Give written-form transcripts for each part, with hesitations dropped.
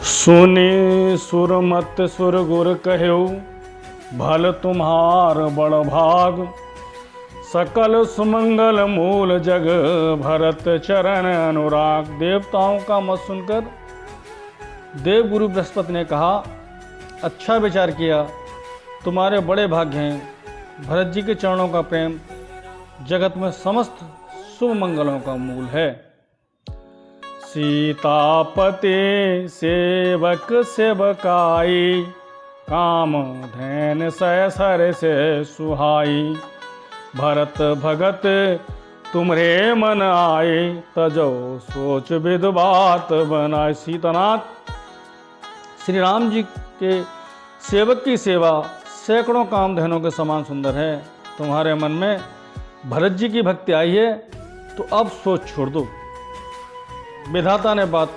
सुने सुर मत सुर गुर कहो, भल तुम्हार बड़ भाग। सकल सुमंगल मूल जग, भरत चरण अनुराग। देवताओं का मत सुनकर देव गुरु बृहस्पति ने कहा, अच्छा विचार किया, तुम्हारे बड़े भाग्य हैं। भरत जी के चरणों का प्रेम जगत में समस्त शुभ मंगलों का मूल है। सीतापति सेवक सेवकाई, काम धैन सर से सुहाई। भरत भगत तुम्हरे मन आए, तजो सोच विद बात बनाए। सीतानाथ श्री राम जी के सेवक की सेवा सैकड़ों कामधेनुओं के समान सुंदर है। तुम्हारे मन में भरत जी की भक्ति आई है तो अब सोच छोड़ दो। विधाता ने बात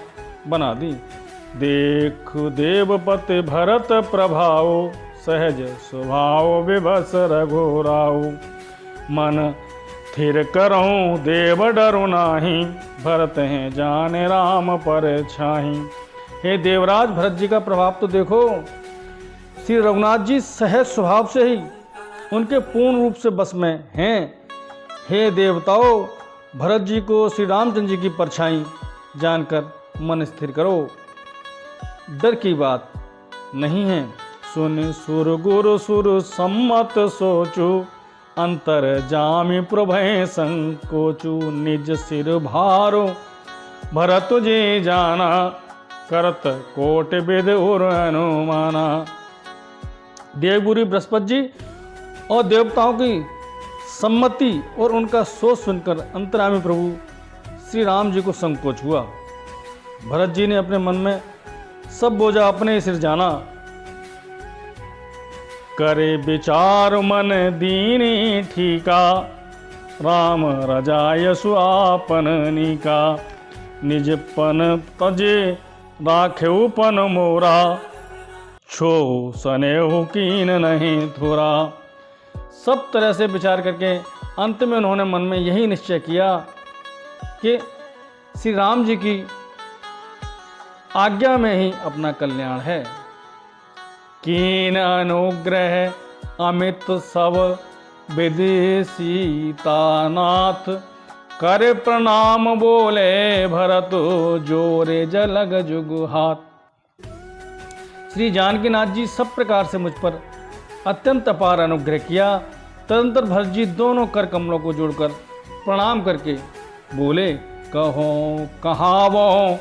बना दी। देख देवपति भरत प्रभाव, सहज स्वभाव विभस रघुराव। मन थिर करऊं देव डरु नाही, भरत हैं जाने राम पर छाही। हे देवराज, भरत जी का प्रभाव तो देखो। श्री रघुनाथ जी सहज स्वभाव से ही उनके पूर्ण रूप से बस में हैं। हे देवताओं, भरत जी को श्री रामचंद्र जी की परछाई जानकर मन स्थिर करो, डर की बात नहीं है। सुन सुर गुरु सुर सम्मत सोचू, अंतर जामि प्रभय संकोचू। निज सिर भारो भरत जी जाना, करत कोट विद और अनुमाना। देवगुरु बृहस्पति जी और देवताओं की सम्मति और उनका सोच सुनकर अंतर्यामी प्रभु श्री राम जी को संकोच हुआ। भरत जी ने अपने मन में सब बोझा अपने सिर जाना। करे विचार मन दीनी ठीका, राम रजायसु आपन नीका। निज पन तजे राखेउ पन मोरा, छो सनेहु कीन नहीं थोरा। सब तरह से विचार करके अंत में उन्होंने मन में यही निश्चय किया कि श्री राम जी की आज्ञा में ही अपना कल्याण है। कीन अनुग्रह अमित सब विधि सीतानाथ, कर प्रणाम बोले भरत जोरे जलग जुग हाथ। श्री जानकीनाथ जी सब प्रकार से मुझ पर अत्यंत अपार अनुग्रह किया। तदंतर भरत जी दोनों कर कमलों को जोड़कर प्रणाम करके बोले, कहो कहावो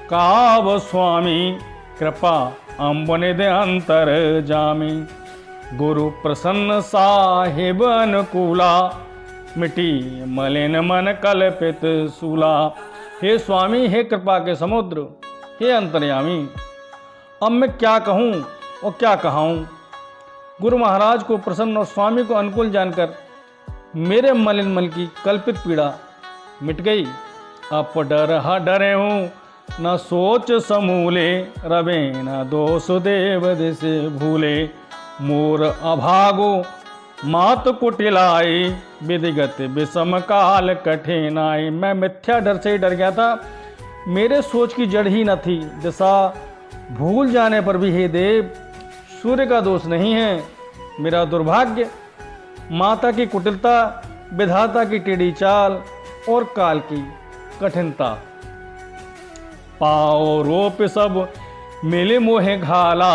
काव स्वामी, कृपा अम्बनिध अंतर जामी। गुरु प्रसन्न साहिब अनुकूला, मिटी मलिन मन कल्पित सूला। हे स्वामी, हे कृपा के समुद्र, हे अंतर्यामी, अब मैं क्या कहूँ और क्या कहाऊँ। गुरु महाराज को प्रसन्न और स्वामी को अनुकूल जानकर मेरे मलिन मन की कल्पित पीड़ा मिट गई। अब डरे हूँ न सोच समूले, रवे न दोष देव दिसे भूले। मोर अभागो मात कुटिलाई, विधिगत विषम काल कठिनाई। मैं मिथ्या डर से ही डर गया था, मेरे सोच की जड़ ही न थी। दिशा भूल जाने पर भी हे देव, सूर्य का दोष नहीं है, मेरा दुर्भाग्य माता की कुटिलता, विधाता की टेढ़ी चाल और काल की कठिनता। पाओ रोप सब मिले मोहे घाला,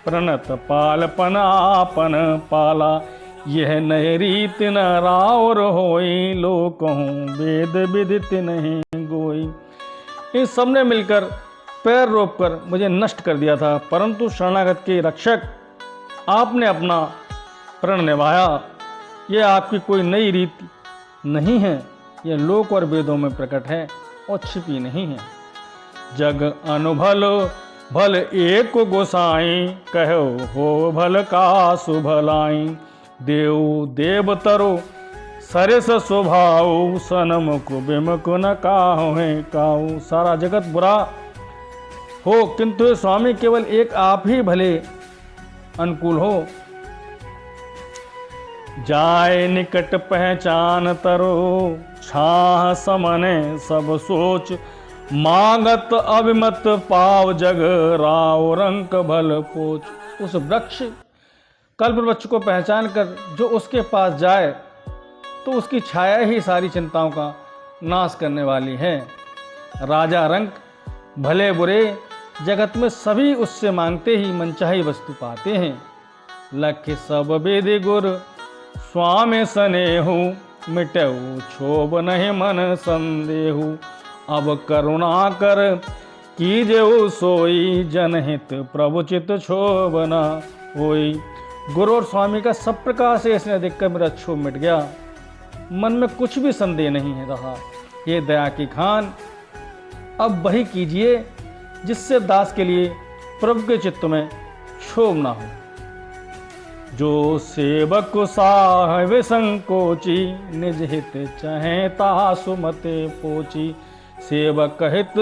प्रणत पालपन आपन पाला। यह नए रीत न रावर होई, लोक कहूँ वेद विदित नहीं गोई। इन सब ने मिलकर पैर रोक कर मुझे नष्ट कर दिया था, परंतु शरणागत के रक्षक आपने अपना प्रण निभाया। यह आपकी कोई नई रीति नहीं है, यह लोक और वेदों में प्रकट है और छिपी नहीं है। जग अनुभल भल एक गोसाई, कहो हो भल का सुभलाई। देव देव तरो सरस स्वभाव, सनमुख विमुख न काहू है काहू। सारा जगत बुरा हो, किंतु स्वामी केवल एक आप ही भले अनुकूल हो। जाए निकट पहचान तरो, छाह समने सब सोच। मांगत अभिमत पाव जग राव रंक भल पोच। उस वृक्ष कल्प वृक्ष को पहचान कर जो उसके पास जाए तो उसकी छाया ही सारी चिंताओं का नाश करने वाली है। राजा रंक भले बुरे जगत में सभी उससे मांगते ही मनचाही वस्तु पाते हैं। लख सब विधि गुर स्वामी स्नेहु मिटऊ क्षोभ नहीं मन संदेहु। अब करुणा कर कीजेऊ सोई जनहित प्रभु चित क्षोभ न होई। गुरु और स्वामी का सब प्रकार से स्नेह देखकर मेरा क्षोभ मिट गया, मन में कुछ भी संदेह नहीं रहा। ये दया की खान अब वही कीजिए जिससे दास के लिए प्रभु के चित्त में क्षोभ ना हो। जो सेवक साहिब संकोची निज हित चाहे तासु मते पोची। सेवक हित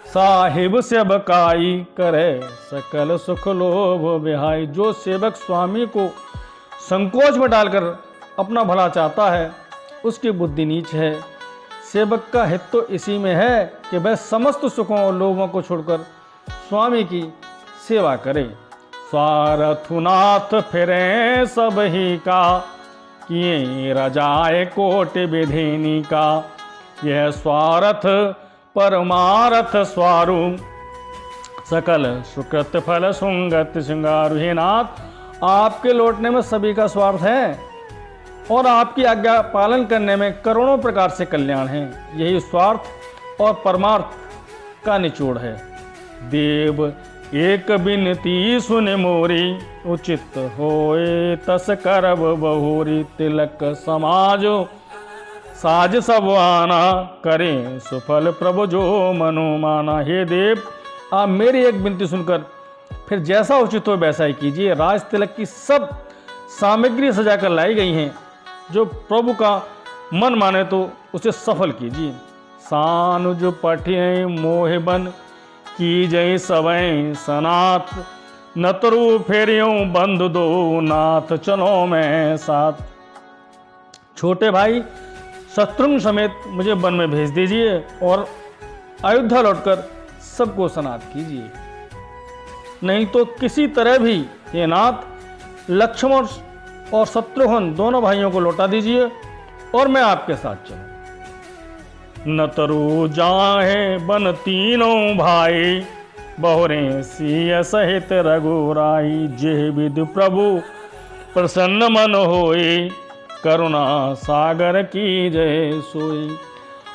साहिब सेवकाई करे सकल सुख लोभ बिहाई। जो सेवक स्वामी को संकोच में डालकर अपना भला चाहता है उसकी बुद्धि नीच है। सेवक का हित तो इसी में है कि वह समस्त सुखों और लोभों को छोड़कर स्वामी की सेवा करे। स्वार्थुनाथ फिरे सब ही का किए रजाए कोट विधिनी का। यह स्वार्थ परमार्थ स्वारु सकल सुकृत फल सुंगत श्रृंगारु। हे नाथ, आपके लौटने में सभी का स्वार्थ है और आपकी आज्ञा पालन करने में करोड़ों प्रकार से कल्याण है। यही स्वार्थ और परमार्थ का निचोड़ है। देव एक बिनती सुन मोरी उचित होए तस करब बहुरी। तिलक समाज साज सब आना करें सुफल प्रभु जो मनो माना। हे देव, आप मेरी एक विनती सुनकर फिर जैसा उचित हो वैसा ही कीजिए। राज तिलक की सब सामग्री सजाकर लाई गई हैं, जो प्रभु का मन माने तो उसे सफल कीजिए। सानुज पठिय मोह बन की जय सवै सनाथ। नतरु फेरियों बंद दो नाथ चलो मैं साथ। छोटे भाई शत्रुघ्न समेत मुझे वन में भेज दीजिए और अयोध्या लौटकर सबको सनाथ कीजिए। नहीं तो किसी तरह भी ये नाथ लक्ष्मण और शत्रुघ्न दोनों भाइयों को लौटा दीजिए और मैं आपके साथ चलूं। न तरु जाहे बन तीनों भाई बहुरे सिय सहित रघुराई। जे विदु प्रभु प्रसन्न मन होई करुणा सागर की जय सोई।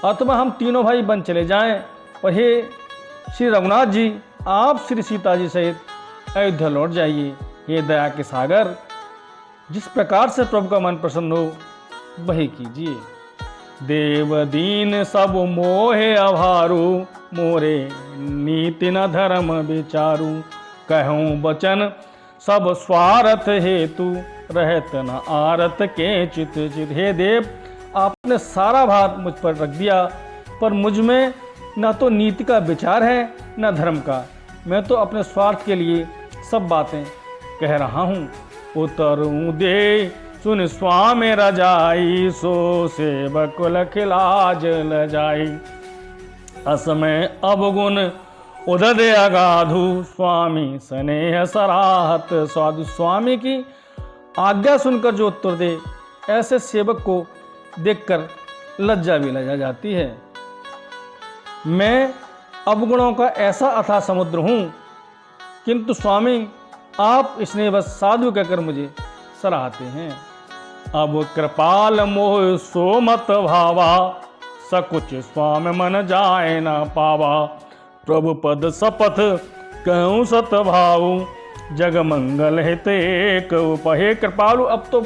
अथवा हम तीनों भाई बन चले जाएं और हे श्री रघुनाथ जी, आप श्री सीता जी सहित अयोध्या लौट जाइए। हे दया के सागर, जिस प्रकार से प्रभु का मन प्रसन्न हो वही कीजिए। देव दीन सब मोहे अभारू मोरे नीति न धर्म विचारू। कहूँ वचन सब स्वार्थ हेतु रहत न आरत के चित चित। हे देव, आपने सारा भार मुझ पर रख दिया, पर मुझ में न तो नीति का विचार है न धर्म का। मैं तो अपने स्वार्थ के लिए सब बातें कह रहा हूँ। उतरूं दे सुन स्वामी रजाई सो सेवक लखिलाज ल जाई। असमय अवगुण उदद अगाधु स्वामी स्नेह सराहत साधु। स्वामी की आज्ञा सुनकर जो उत्तर दे ऐसे सेवक को देखकर लज्जा भी लजा जाती है। मैं अवगुणों का ऐसा अथाह समुद्र हूँ, किंतु स्वामी आप स्नेहवश साधु कहकर मुझे सराहते हैं। अब कृपाल मोह सो मत भावा सकुच स्वामी मन जाए न पावा। प्रभु पद शपथ कहूँ सत भाऊ जग मंगल हित एक उपहे। कृपालु, अब तो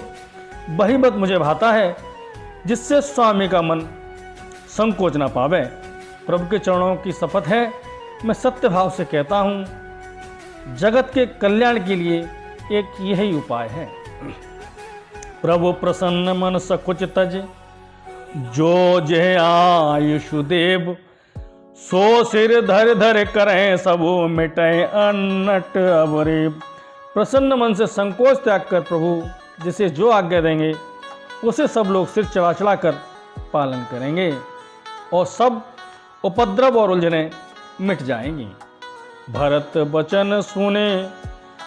वही मत मुझे भाता है जिससे स्वामी का मन संकोच न पावे। प्रभु के चरणों की शपथ है, मैं सत्य भाव से कहता हूँ, जगत के कल्याण के लिए एक यही उपाय है। प्रभु प्रसन्न मन सकुच तज जो जय आयुषु देव। सो सिर धर धर करें सबो मिटे अनट अबरे। प्रसन्न मन से संकोच त्याग कर प्रभु जिसे जो आज्ञा देंगे उसे सब लोग सिर चढ़ा चढ़ा कर पालन करेंगे और सब उपद्रव और उलझने मिट जाएंगी। भरत वचन सुने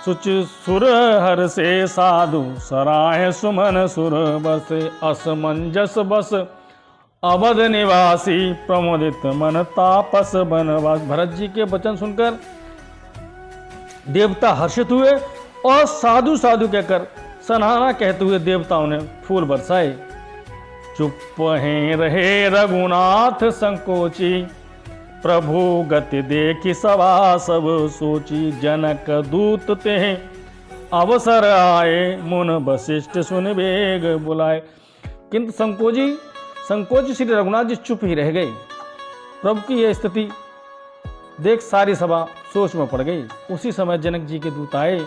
सुच सुर हर से, साधु सराय सुमन सुर बस, असमंजस बस अवध निवासी, प्रमोदित मन तापस बनवास। भरत जी के वचन सुनकर देवता हर्षित हुए और साधु साधु कहकर सराहना कहते हुए देवताओं ने फूल बरसाए। चुप हैं रहे रघुनाथ संकोची, प्रभु गति देखी सभा सब सोची, जनक दूत ते अवसर आए, मुन वशिष्ठ सुन बेग बुलाए। किंतु संकोची श्री रघुनाथ जी चुप ही रह गए। प्रभु की यह स्थिति देख सारी सभा सोच में पड़ गई। उसी समय जनक जी के दूत आए।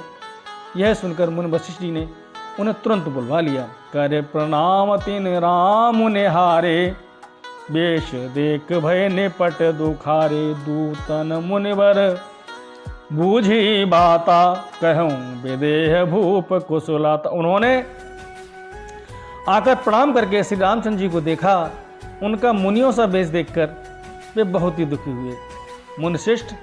यह सुनकर मुनि वशिष्ठ जी ने उन्हें तुरंत बुलवा लिया। करे प्रणाम तिन राम निहारे, वेश देख भय निपट दुखारे, दूतन मुनिवर बूझी बाता, कहूं विदेह भूप कुशलाता। उन्होंने आकर प्रणाम करके श्री रामचंद्र जी को देखा। उनका मुनियों सा वेश देखकर वे बहुत ही दुखी हुए। मुनिश्रेष्ठ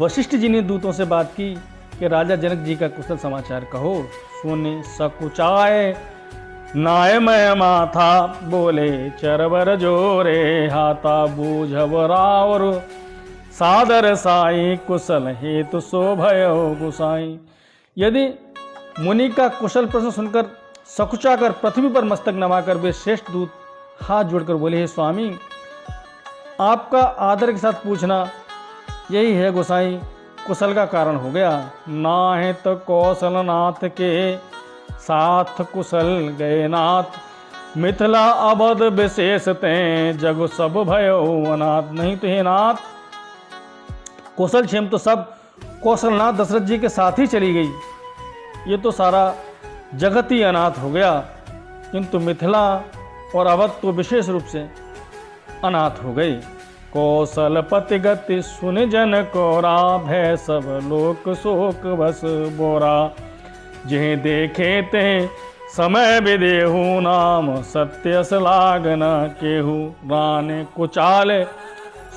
वशिष्ठ जी ने दूतों से बात की कि राजा जनक जी का कुशल समाचार कहो। सुने सकुचाए नाय मय माथा, बोले चरवर जोरे हाथा, बूझब रावर सादर साई, कुशल हेतु शोभयो गुसाई। यदि मुनि का कुशल प्रश्न सुनकर सकुचा कर पृथ्वी पर मस्तक नवाकर वे श्रेष्ठ दूत हाथ जोड़कर बोले, हे स्वामी, आपका आदर के साथ पूछना यही है गोसाई, कुशल का कारण हो गया। नाहे तो कौशल नाथ के साथ कुशल गए नाथ, मिथिला अवध विशेष ते, जग सब भयो अनाथ। नहीं तो हे नाथ, कौशल क्षेम तो सब कौशलनाथ दशरथ जी के साथ ही चली गई, ये तो सारा जगत ही अनाथ हो गया। किंतु मिथिला और अवध तो विशेष रूप से अनाथ हो गई। कौशल पति गति सुन जन कोरा, भय सब लोक शोक बस बोरा, जिह देखे ते समय विदेहु, नाम सत्य सलागन केहू। राने कुचाले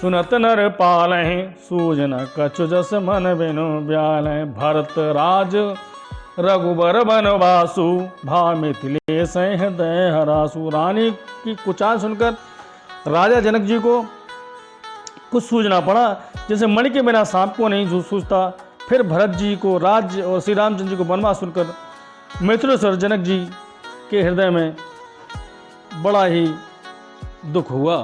सुनत नर पालहि, सूजन कछु जस मन बिनु ब्यालहि। भरत राज रघुबर बनवासु, भा मिथिलेश हृदय हरासु। रानी की कुचाल सुनकर राजा जनक जी को कुछ सूझना पड़ा, जैसे मणि के बिना सांप को नहीं सूझता। फिर भरत जी को राज्य और श्री रामचंद्र जी को वनवास सुनकर मिथिलेश्वर जनक जी के हृदय में बड़ा ही दुख हुआ।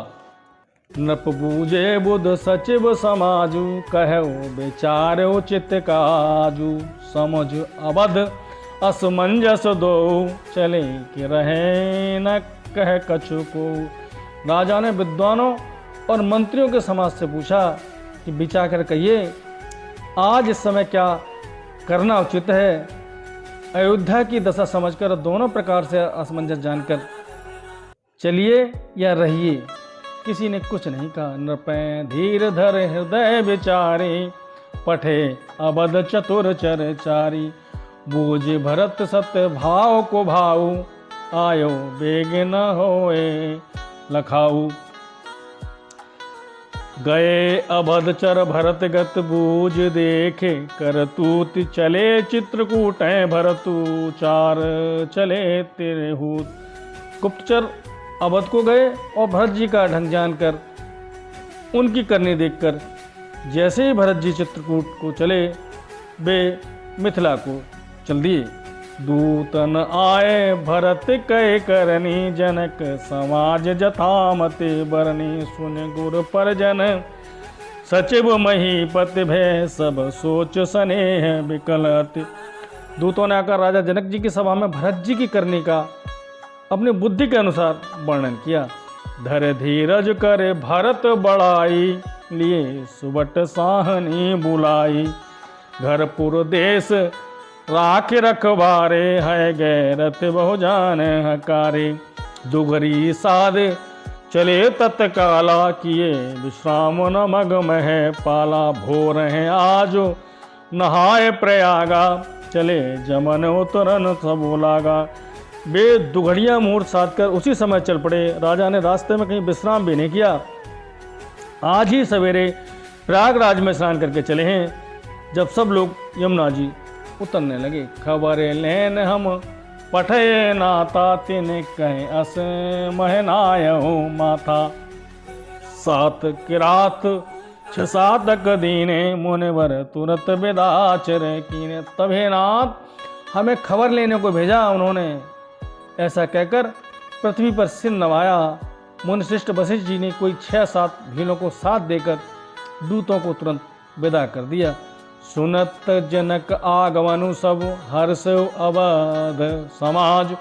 नप बूझे बुध सचिव समाजू, कहो बेचारो चित्त काजू। समझ अवध असमंजस दो, चले कि रहे न कह कछु को। राजा ने विद्वानों और मंत्रियों के समाज से पूछा कि विचार कर कहिए, आज इस समय क्या करना उचित है। अयोध्या की दशा समझकर दोनों प्रकार से असमंजस जानकर चलिए या रहिए। किसी ने कुछ नहीं कहा। नृपै धीर धर हृदय विचारे, पठे अबध चतुर चरचारी। बूझ भरत सत्य भाव को भाऊ, आयो बेग न होए लखाऊ। गए अबध चर भरत गत, बूझ देखे करतूत। चले चित्रकूट भरतु, चार चले तिरहूत। गुप्तचर अवध को गए और भरत जी का ढंग जानकर, उनकी करनी देखकर, जैसे ही भरत जी चित्रकूट को चले, वे मिथिला को चल दिए। दूतन आए भरत कह करनी, जनक समाज जथामति बरनी। सुन गुर परजन सचिव महीपति, भय सब सोच स्नेह विकलति। दूतों ने आकर राजा जनक जी की सभा में भरत जी की करनी का अपनी बुद्धि के अनुसार वर्णन किया। धर धीरज करे भरत बड़ाई, लिए सुबट साहनी बुलाई। घर पुर देश राख रखवारे, है गैरत बहु जान हकारे। दुघरी साध चले तत्काला, किए विश्राम न मग मह पाला। भोर है आज नहाए प्रयागा, चले जमन उतरन सब लागा। वे दुघड़िया मुहूर्त साध कर उसी समय चल पड़े। राजा ने रास्ते में कहीं विश्राम भी नहीं किया। आज ही सवेरे प्रयागराज में स्नान करके चले हैं। जब सब लोग यमुना जी उतरने लगे, खबर लेन हम पठे नाता तिन कहें अस महनायहु माथा। सात किरात 6 दीने मुनिवर तुरंत बेदाचर कीने। तब हे नाथ हमें खबर लेने को भेजा उन्होंने। ऐसा कहकर पृथ्वी पर सिर नवाया। मुनिश्रेष्ठ वशिष्ठ जी ने कोई 6-7 भीलों को साथ देकर दूतों को तुरंत विदा कर दिया। सुनत जनक आगमनु सब हर्ष अवध समाज।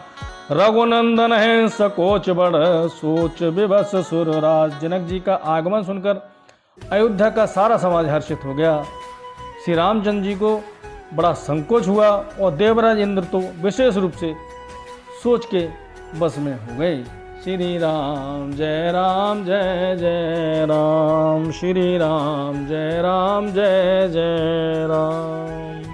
रघुनंदन है सकोच बड़ सोच विवश सुरराज। जनक जी का आगमन सुनकर अयोध्या का सारा समाज हर्षित हो गया। श्री रामचंद्र जी को बड़ा संकोच हुआ और देवराज इंद्र तो विशेष रूप से सोच के बस में हो गए। श्री राम जय राम जय जय राम, श्री राम जय जय राम।